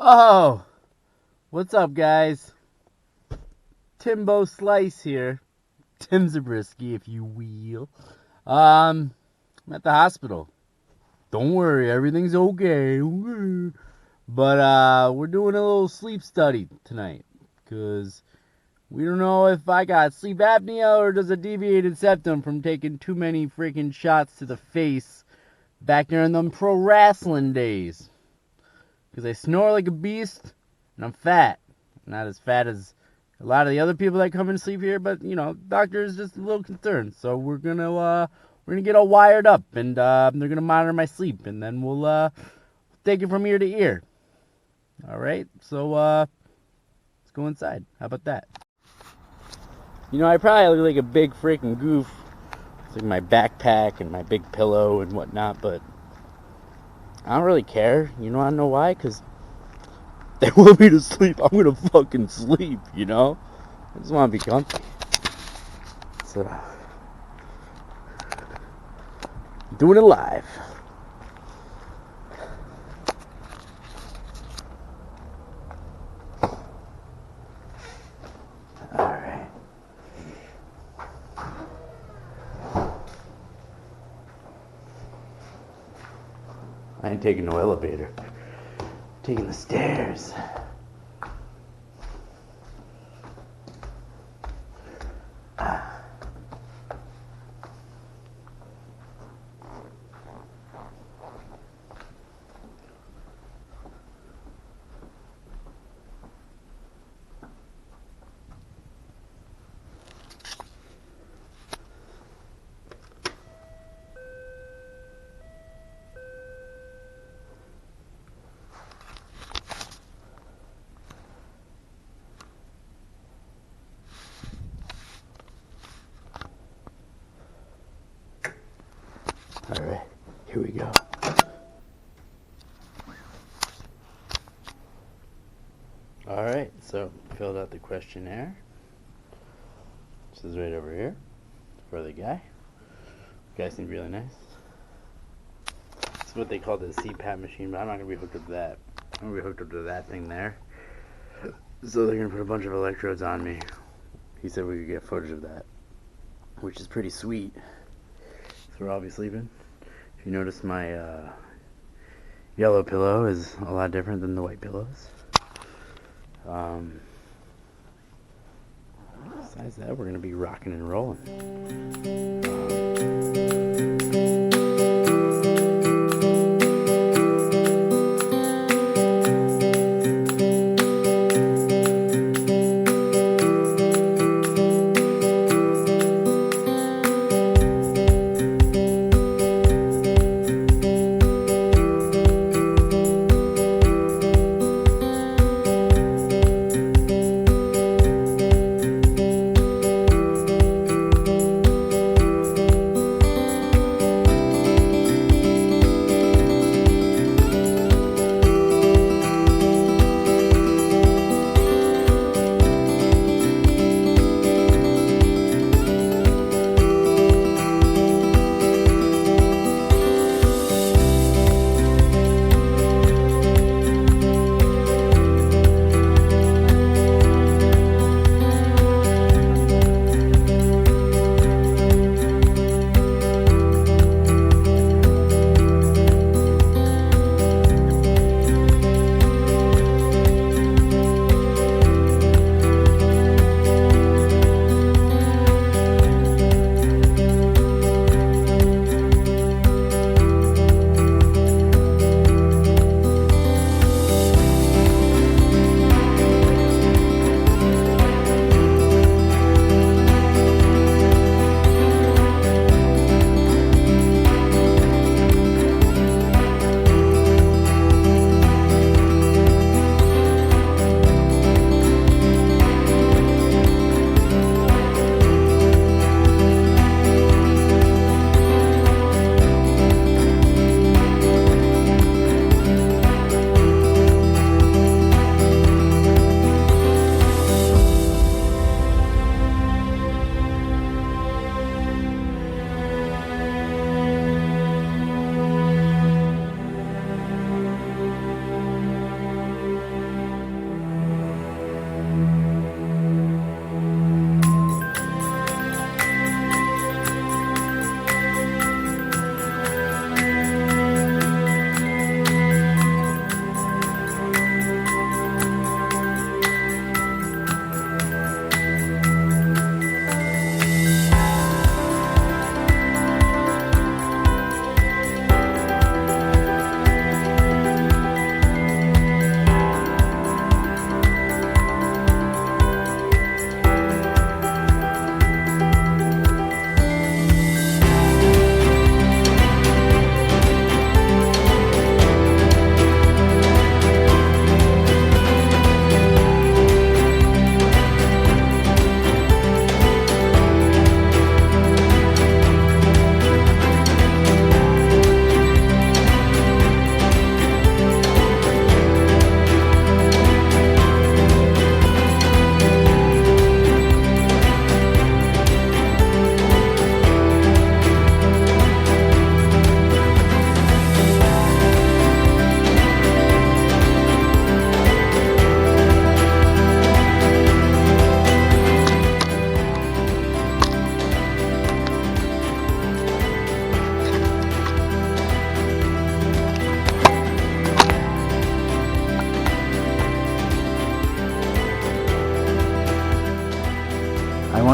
Oh, what's up, guys? Timbo Slice here. Tim Zabriskie, if you will. I'm at the hospital. Don't worry, everything's okay. But we're doing a little sleep study tonight, because we don't know if I got sleep apnea or does a deviated septum from taking too many freaking shots to the face back during them pro wrestling days. Because I snore like a beast, and I'm fat. Not as fat as a lot of the other people that come and sleep here, but doctor is just a little concerned. So we're gonna get all wired up, and they're gonna monitor my sleep, and then we'll take it from ear to ear. All right. So let's go inside. How about that? I probably look like a big freaking goof. It's like my backpack and my big pillow and whatnot, but I don't really care. I don't know why, because they want me to sleep. I'm gonna fucking sleep, I just want to be comfy. So, doing it live. Alright. I ain't taking no elevator. I'm taking the stairs. Alright, here we go. Alright, so filled out the questionnaire. This is right over here for the guy. The guy seemed really nice. It's what they call the CPAP machine, but I'm not going to be hooked up to that. I'm going to be hooked up to that thing there. So they're going to put a bunch of electrodes on me. He said we could get footage of that, which is pretty sweet. So I'll be sleeping. If you notice, my yellow pillow is a lot different than the white pillows. Besides that, we're going to be rocking and rolling.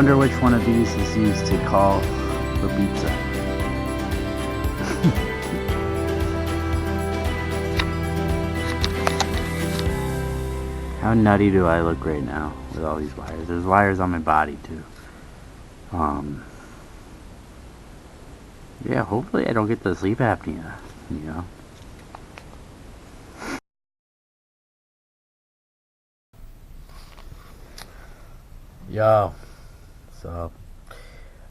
wonder which one of these is used to call for pizza. How nutty do I look right now with all these wires? There's wires on my body too. Yeah, hopefully I don't get the sleep apnea, you know. Yo, so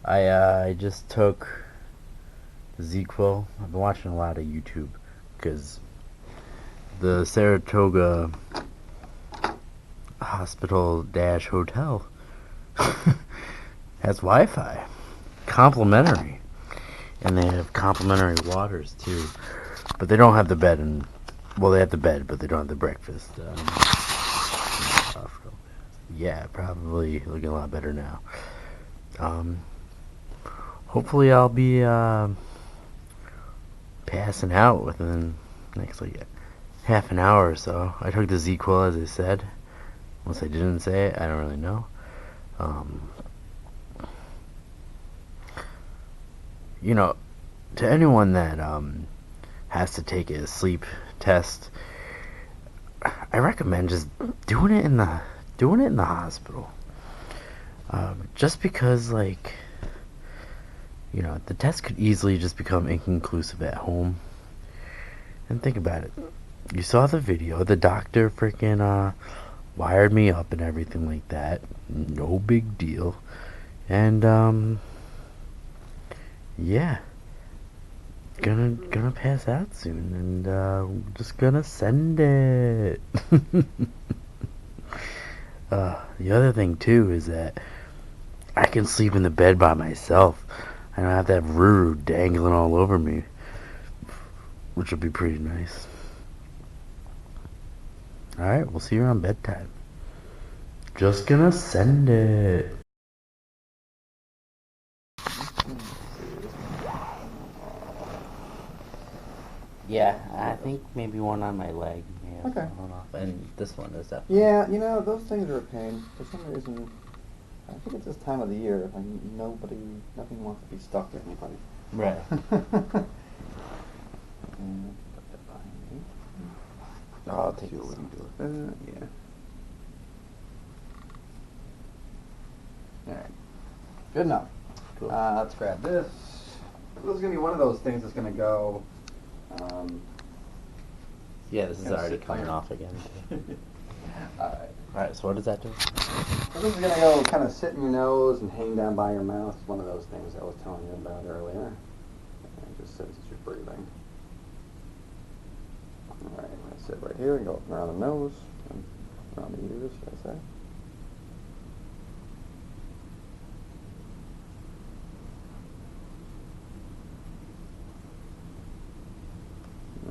I just took the ZQL. I've been watching a lot of YouTube because the Saratoga Hospital-Hotel has Wi-Fi, complimentary, and they have complimentary waters too. But they don't have the bed, and well, they have the bed, but they don't have the breakfast. Yeah, probably looking a lot better now. Hopefully I'll be passing out within the next like half an hour or so. I took the ZQL as I said. Unless I didn't say it, I don't really know. You know, to anyone that has to take a sleep test, I recommend just doing it in the hospital. Just because, like, you know, the test could easily just become inconclusive at home. And think about it. You saw the video. The doctor freaking wired me up and everything like that. No big deal. And yeah, gonna pass out soon, and just gonna send it. The other thing too is that I can sleep in the bed by myself. I don't have to have Ruru dangling all over me, which would be pretty nice. Alright, we'll see you around bedtime. Just gonna send it. Yeah, I think maybe one on my leg. Yeah, okay. And this one is definitely. Yeah, you know, those things are a pain. For some reason, I think it's this time of the year. Like, nothing wants to be stuck to anybody. Right. And put that behind me. I'll take See this what we one. can do with that. Yeah. Alright. Good enough. Cool. Let's grab this. This is going to be one of those things that's going to go... Yeah, this is Gonna already sit coming there. off again. Alright. So what does that do? So this is going to go kind of sit in your nose and hang down by your mouth. It's one of those things I was telling you about earlier. And it just senses your breathing. Alright, I'm going to sit right here and go around the nose and around the ears, should I say.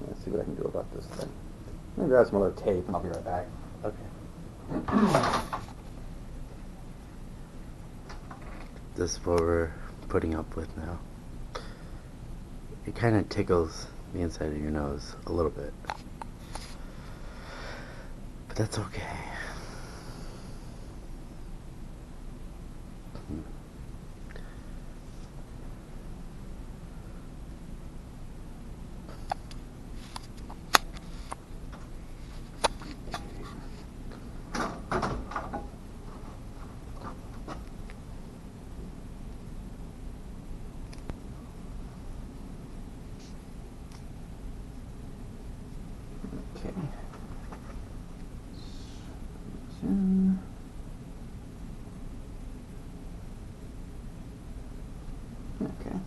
Let's see what I can do about this thing. I'm going to grab some other tape and I'll be right back. Okay. This is what we're putting up with now. It kind of tickles the inside of your nose a little bit. But that's okay. Okay. Okay.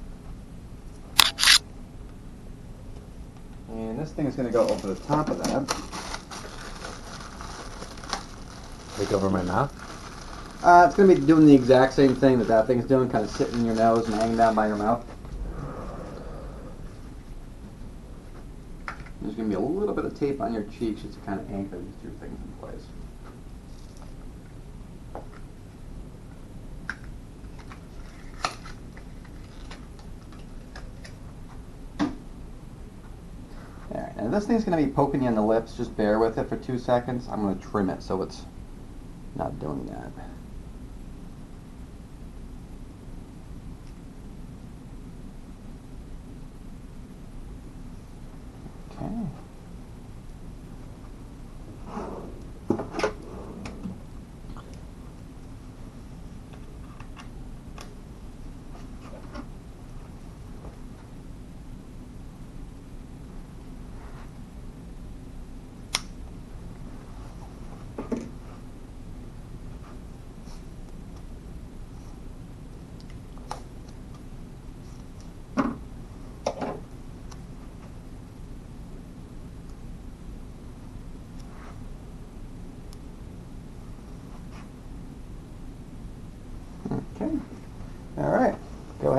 And this thing is going to go over the top of that. Like over my mouth? It's going to be doing the exact same thing that thing's doing, kind of sitting in your nose and hanging down by your mouth. There's going to be a little bit of tape on your cheeks just to kind of anchor these two things in place. Alright, now this thing's going to be poking you in the lips. Just bear with it for 2 seconds. I'm going to trim it so it's not doing that.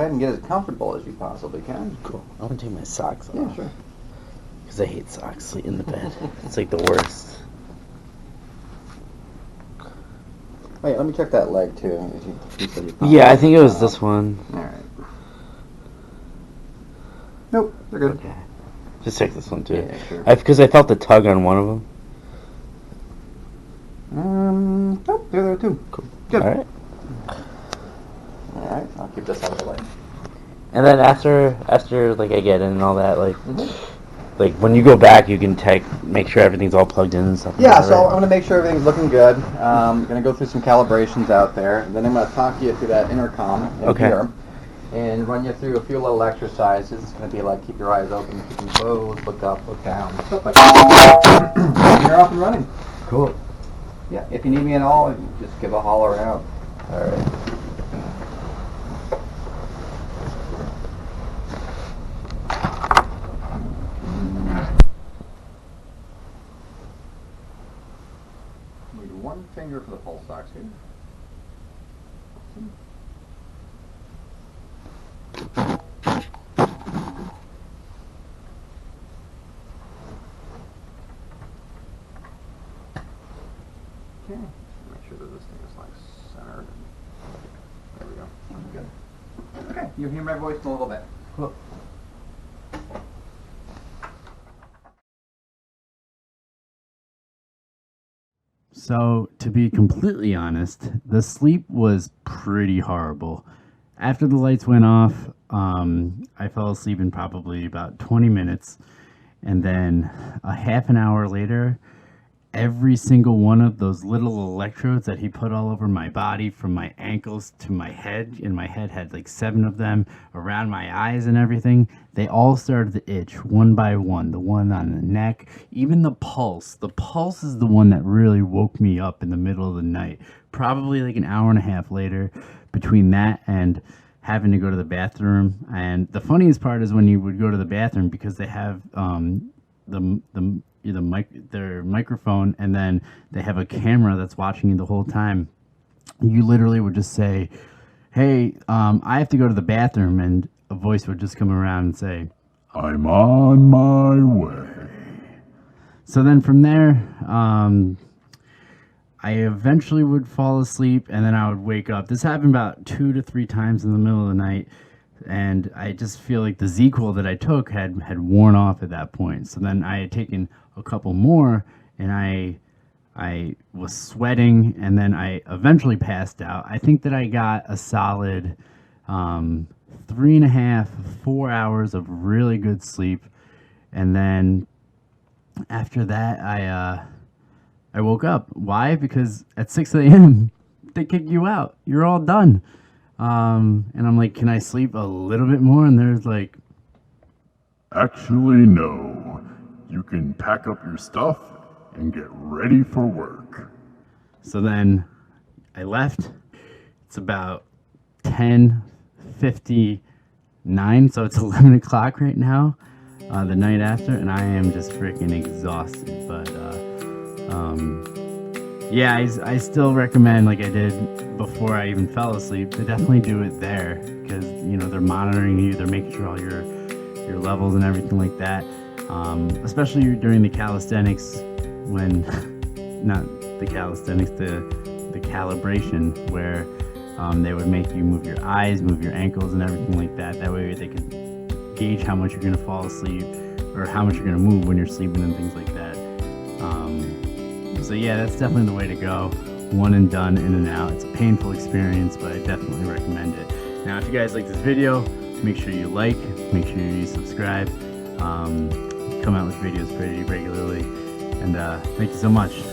ahead and get as comfortable as you possibly can. Cool. I'm gonna take my socks off. Yeah, sure. Because I hate socks in the bed. It's like the worst. Wait, let me check that leg too. You said you Yeah, I think it was this one. Alright. Nope, they're good. Okay. Just check this one too. Yeah, sure. Because I felt the tug on one of them. Nope, they're there too. Cool. Good. Alright. Alright, I'll keep this out of the way. And then after like I get in and all that, like like when you go back, you can make sure everything's all plugged in and stuff. Yeah, like that, so right? I'm going to make sure everything's looking good. I'm going to go through some calibrations out there. And then I'm going to talk you through that intercom in here. And run you through a few little exercises. It's going to be like keep your eyes open, keep them closed, look up, look down, stuff like that. And you're off and running. Cool. Yeah, if you need me at all, just give a holler out. Alright. Need one finger for the pulse ox here. Okay, make sure that this thing is like centered. There we go. Good. Okay, you hear my voice in a little bit. Cool. So, to be completely honest, the sleep was pretty horrible. After the lights went off, I fell asleep in probably about 20 minutes. And then a half an hour later, every single one of those little electrodes that he put all over my body, from my ankles to my head, and my head had like 7 of them around my eyes and everything, they all started to itch one by one. The one on the neck, even the pulse is the one that really woke me up in the middle of the night, probably like an hour and a half later, between that and having to go to the bathroom. And the funniest part is when you would go to the bathroom, because they have their microphone, and then they have a camera that's watching you the whole time. You literally would just say, hey, I have to go to the bathroom, and a voice would just come around and say, I'm on my way. So then from there, I eventually would fall asleep, and then I would wake up. This happened about 2 to 3 times in the middle of the night, and I just feel like the Z-Quil that I took had worn off at that point. So then I had taken a couple more, and I was sweating, and then I eventually passed out. I think that I got a solid 3.5, 4 hours of really good sleep, and then after that I woke up. Why? Because at 6 a.m. they kick you out. You're all done. And I'm like, can I sleep a little bit more? And there's like, actually, no. You can pack up your stuff and get ready for work. So then I left. It's about 10:59, so it's 11 o'clock right now, the night after, and I am just freaking exhausted. But yeah, I still recommend, like I did before I even fell asleep, to definitely do it there, because they're monitoring you, they're making sure all your levels and everything like that. Especially during the calisthenics, when not the calisthenics, the calibration, where they would make you move your eyes, move your ankles, and everything like that. That way they could gauge how much you're going to fall asleep, or how much you're going to move when you're sleeping and things like that. So yeah, that's definitely the way to go. One and done, in and out. It's a painful experience, but I definitely recommend it. Now, if you guys like this video, make sure you like, make sure you subscribe. Come out with videos pretty regularly, and thank you so much.